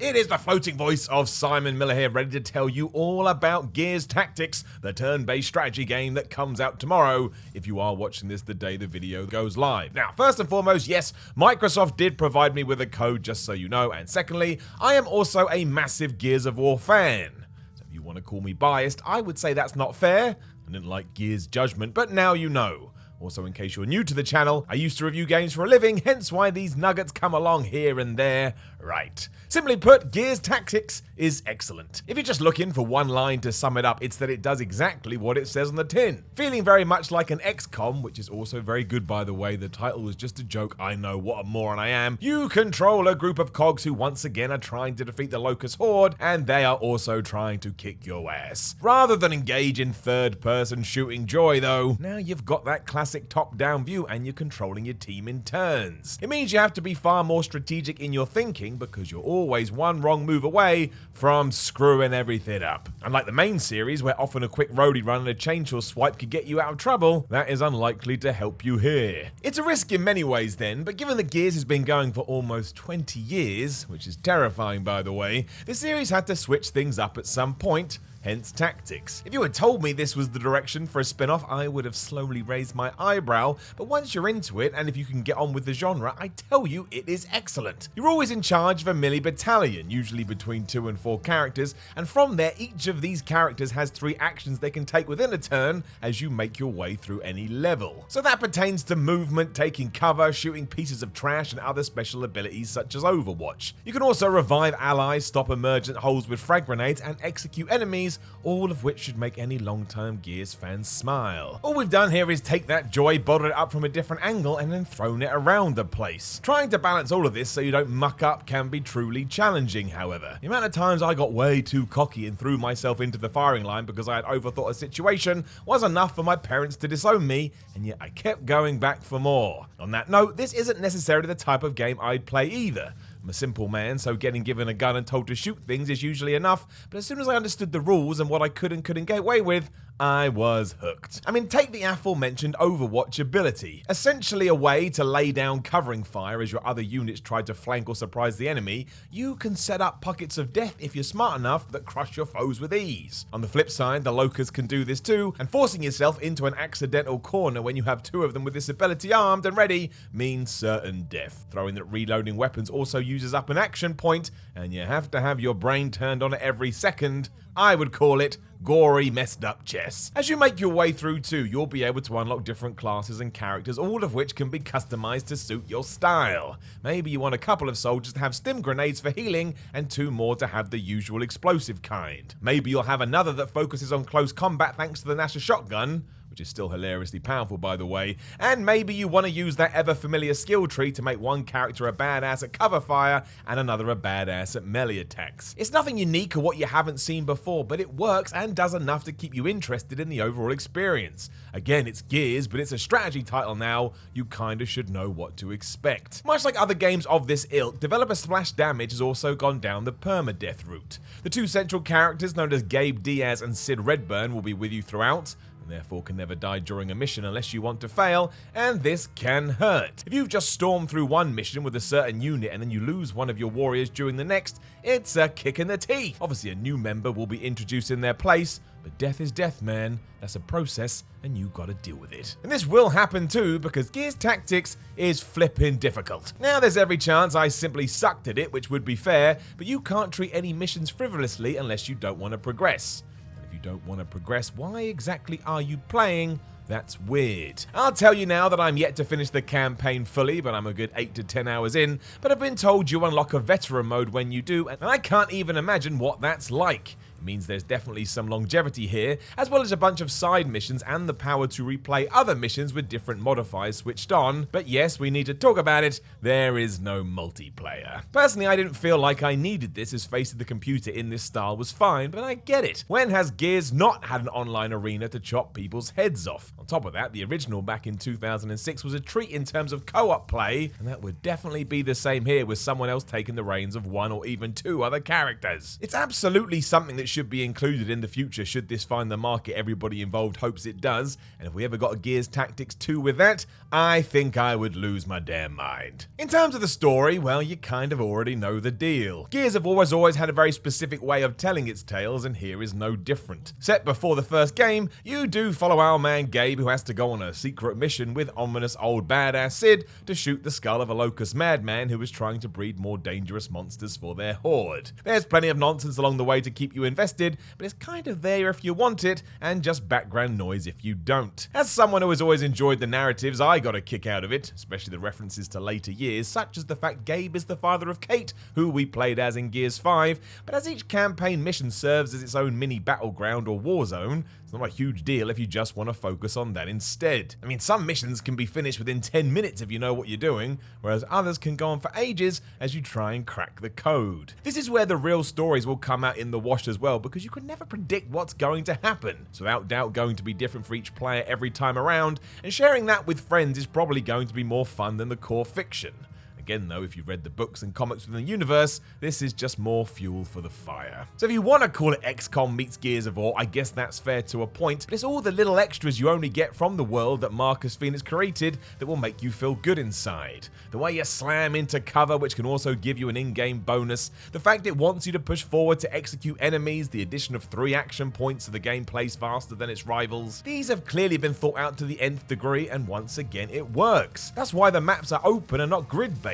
It is the floating voice of Simon Miller here, ready to tell you all about Gears Tactics, the turn-based strategy game that comes out tomorrow if you are watching this the day the video goes live. Now, first and foremost, yes, Microsoft did provide me with a code, just so you know, and secondly, I am also a massive Gears of War fan. So if you want to call me biased, I would say that's not fair. I didn't like Gears Judgment, but now you know. Also, in case you're new to the channel, I used to review games for a living, hence why these nuggets come along here and there. Right. Simply put, Gears Tactics is excellent. If you're just looking for one line to sum it up, it's that it does exactly what it says on the tin. Feeling very much like an XCOM, which is also very good by the way, the title was just a joke, I know, what a moron I am. You control a group of cogs who once again are trying to defeat the Locust Horde, and they are also trying to kick your ass. Rather than engage in third-person shooting joy though, now you've got that classic top-down view and you're controlling your team in turns. It means you have to be far more strategic in your thinking because you're always one wrong move away from screwing everything up. Unlike the main series, where often a quick roadie run and a chainsaw swipe could get you out of trouble, that is unlikely to help you here. It's a risk in many ways then, but given that Gears has been going for almost 20 years, which is terrifying by the way, the series had to switch things up at some point. Hence Tactics. If you had told me this was the direction for a spin-off, I would have slowly raised my eyebrow, but once you're into it, and if you can get on with the genre, I tell you it is excellent. You're always in charge of a melee battalion, usually between 2 and 4 characters, and from there each of these characters has 3 actions they can take within a turn as you make your way through any level. So that pertains to movement, taking cover, shooting pieces of trash, and other special abilities such as Overwatch. You can also revive allies, stop emergent holes with frag grenades, and execute enemies, all of which should make any long-term Gears fans smile. All we've done here is take that joy, bottled it up from a different angle, and then thrown it around the place. Trying to balance all of this so you don't muck up can be truly challenging, however. The amount of times I got way too cocky and threw myself into the firing line because I had overthought a situation was enough for my parents to disown me, and yet I kept going back for more. On that note, this isn't necessarily the type of game I'd play either. I'm a simple man, so getting given a gun and told to shoot things is usually enough, but as soon as I understood the rules and what I could and couldn't get away with, I was hooked. I mean, take the aforementioned Overwatch ability. Essentially a way to lay down covering fire as your other units try to flank or surprise the enemy. You can set up pockets of death if you're smart enough that crush your foes with ease. On the flip side, the Locusts can do this too, and forcing yourself into an accidental corner when you have 2 of them with this ability armed and ready means certain death. Throwing that reloading weapons also uses up an action point, and you have to have your brain turned on it every second. I would call it gory, messed up chess. As you make your way through too, you'll be able to unlock different classes and characters, all of which can be customized to suit your style. Maybe you want a couple of soldiers to have stim grenades for healing, and 2 more to have the usual explosive kind. Maybe you'll have another that focuses on close combat thanks to the NASA shotgun, which is still hilariously powerful by the way, and maybe you want to use that ever familiar skill tree to make one character a badass at cover fire and another a badass at melee attacks. It's nothing unique or what you haven't seen before, but it works and does enough to keep you interested in the overall experience. Again, it's Gears, but it's a strategy title now, you kinda should know what to expect. Much like other games of this ilk, developer Splash Damage has also gone down the permadeath route. The 2 central characters known as Gabe Diaz and Sid Redburn will be with you throughout, and therefore can never die during a mission unless you want to fail, and this can hurt. If you've just stormed through one mission with a certain unit and then you lose one of your warriors during the next, it's a kick in the teeth. Obviously a new member will be introduced in their place, but death is death, man. That's a process, and you gotta deal with it. And this will happen too, because Gears Tactics is flippin' difficult. Now there's every chance I simply sucked at it, which would be fair, but you can't treat any missions frivolously unless you don't want to progress. You don't want to progress, why exactly are you playing? That's weird. I'll tell you now that I'm yet to finish the campaign fully, but I'm a good 8 to 10 hours in, but I've been told you unlock a veteran mode when you do, and I can't even imagine what that's like. It means there's definitely some longevity here, as well as a bunch of side missions and the power to replay other missions with different modifiers switched on. But yes, we need to talk about it, there is no multiplayer. Personally, I didn't feel like I needed this, as facing the computer in this style was fine, but I get it. When has Gears not had an online arena to chop people's heads off? On top of that, the original back in 2006 was a treat in terms of co-op play, and that would definitely be the same here with someone else taking the reins of 1 or even 2 other characters. It's absolutely something that should be included in the future should this find the market everybody involved hopes it does, and if we ever got a Gears Tactics 2 with that, I think I would lose my damn mind. In terms of the story, well, you kind of already know the deal. Gears have always had a very specific way of telling its tales, and here is no different. Set before the first game, you do follow our man Gabe, who has to go on a secret mission with ominous old badass Sid to shoot the skull of a locust madman who is trying to breed more dangerous monsters for their horde. There's plenty of nonsense along the way to keep you invested, but it's kind of there if you want it, and just background noise if you don't. As someone who has always enjoyed the narratives, I got a kick out of it, especially the references to later years, such as the fact Gabe is the father of Kate, who we played as in Gears 5, but as each campaign mission serves as its own mini battleground or war zone, it's not a huge deal if you just want to focus on that instead. I mean, some missions can be finished within 10 minutes if you know what you're doing, whereas others can go on for ages as you try and crack the code. This is where the real stories will come out in the wash as well, because you can never predict what's going to happen. It's without doubt going to be different for each player every time around, and sharing that with friends is probably going to be more fun than the core fiction. Again though, if you've read the books and comics within the universe, this is just more fuel for the fire. So if you want to call it XCOM meets Gears of War, I guess that's fair to a point, but it's all the little extras you only get from the world that Marcus Phoenix created that will make you feel good inside. The way you slam into cover, which can also give you an in-game bonus, the fact it wants you to push forward to execute enemies, the addition of 3 action points so the game plays faster than its rivals. These have clearly been thought out to the nth degree, and once again it works. That's why the maps are open and not grid-based.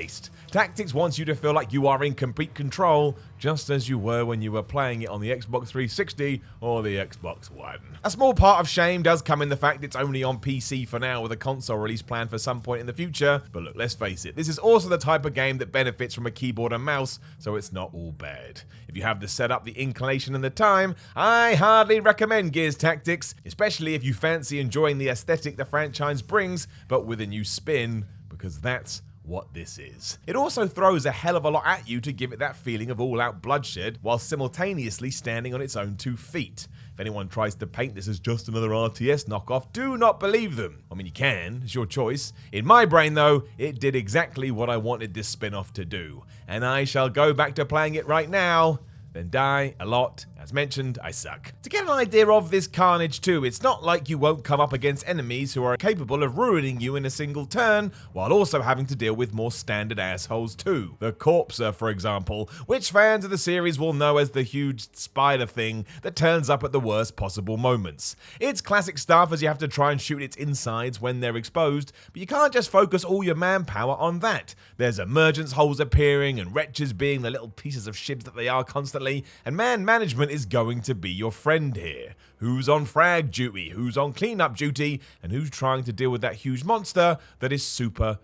Tactics wants you to feel like you are in complete control, just as you were when you were playing it on the Xbox 360 or the Xbox One. A small part of shame does come in the fact it's only on PC for now, with a console release planned for some point in the future, but look, let's face it, this is also the type of game that benefits from a keyboard and mouse, so it's not all bad. If you have the setup, the inclination and the time, I hardly recommend Gears Tactics, especially if you fancy enjoying the aesthetic the franchise brings, but with a new spin, because that's what this is. It also throws a hell of a lot at you to give it that feeling of all-out bloodshed while simultaneously standing on its own 2 feet. If anyone tries to paint this as just another RTS knockoff, do not believe them. I mean, you can, it's your choice. In my brain though, it did exactly what I wanted this spin-off to do, and I shall go back to playing it right now, then die a lot. As mentioned, I suck. To get an idea of this carnage too, it's not like you won't come up against enemies who are capable of ruining you in a single turn, while also having to deal with more standard assholes too. The Corpser, for example, which fans of the series will know as the huge spider thing that turns up at the worst possible moments. It's classic stuff, as you have to try and shoot its insides when they're exposed, but you can't just focus all your manpower on that. There's emergence holes appearing, and wretches being the little pieces of shibs that they are constantly, and man management is going to be your friend here. Who's on frag duty, who's on cleanup duty, and who's trying to deal with that huge monster that is super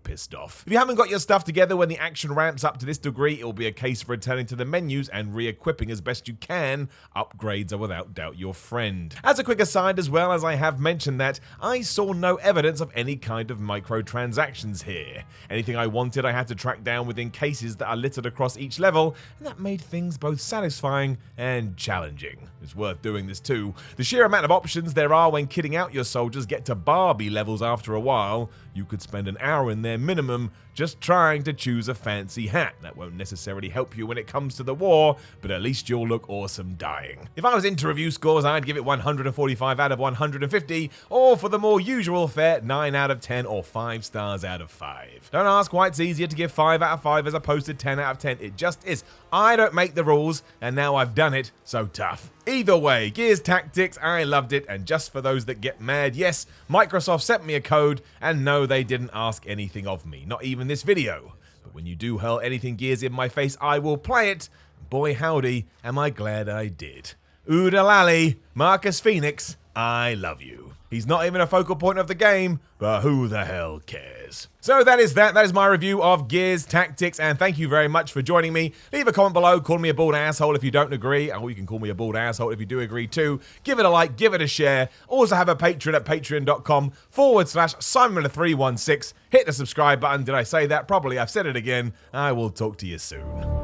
pissed off. If you haven't got your stuff together when the action ramps up to this degree, it'll be a case of returning to the menus and re-equipping as best you can. Upgrades are without doubt your friend. As a quick aside as well, as I have mentioned that, I saw no evidence of any kind of microtransactions here. Anything I wanted I had to track down within cases that are littered across each level, and that made things both satisfying and challenging. It's worth doing this too. The sheer amount of options there are when kitting out your soldiers get to Barbie levels after a while. You could spend an hour in there minimum just trying to choose a fancy hat. That won't necessarily help you when it comes to the war, but at least you'll look awesome dying. If I was into review scores, I'd give it 145 out of 150, or for the more usual fare, 9 out of 10 or 5 stars out of 5. Don't ask why it's easier to give 5 out of 5 as opposed to 10 out of 10. It just is. I don't make the rules, and now I've done it, so tough. Either way, Gears Tactics, I loved it, and just for those that get mad, yes, Microsoft sent me a code, and no, they didn't ask anything of me, not even this video. But when you do hurl anything Gears in my face, I will play it. Boy howdy, am I glad I did. Oodalali, Marcus Phoenix, I love you. He's not even a focal point of the game, but who the hell cares? So that is that. That is my review of Gears Tactics, and thank you very much for joining me. Leave a comment below, call me a bald asshole if you don't agree, or you can call me a bald asshole if you do agree too. Give it a like, give it a share. Also have a Patreon at patreon.com/SimonMiller316. Hit the subscribe button. Did I say that? Probably. I've said it again. I will talk to you soon.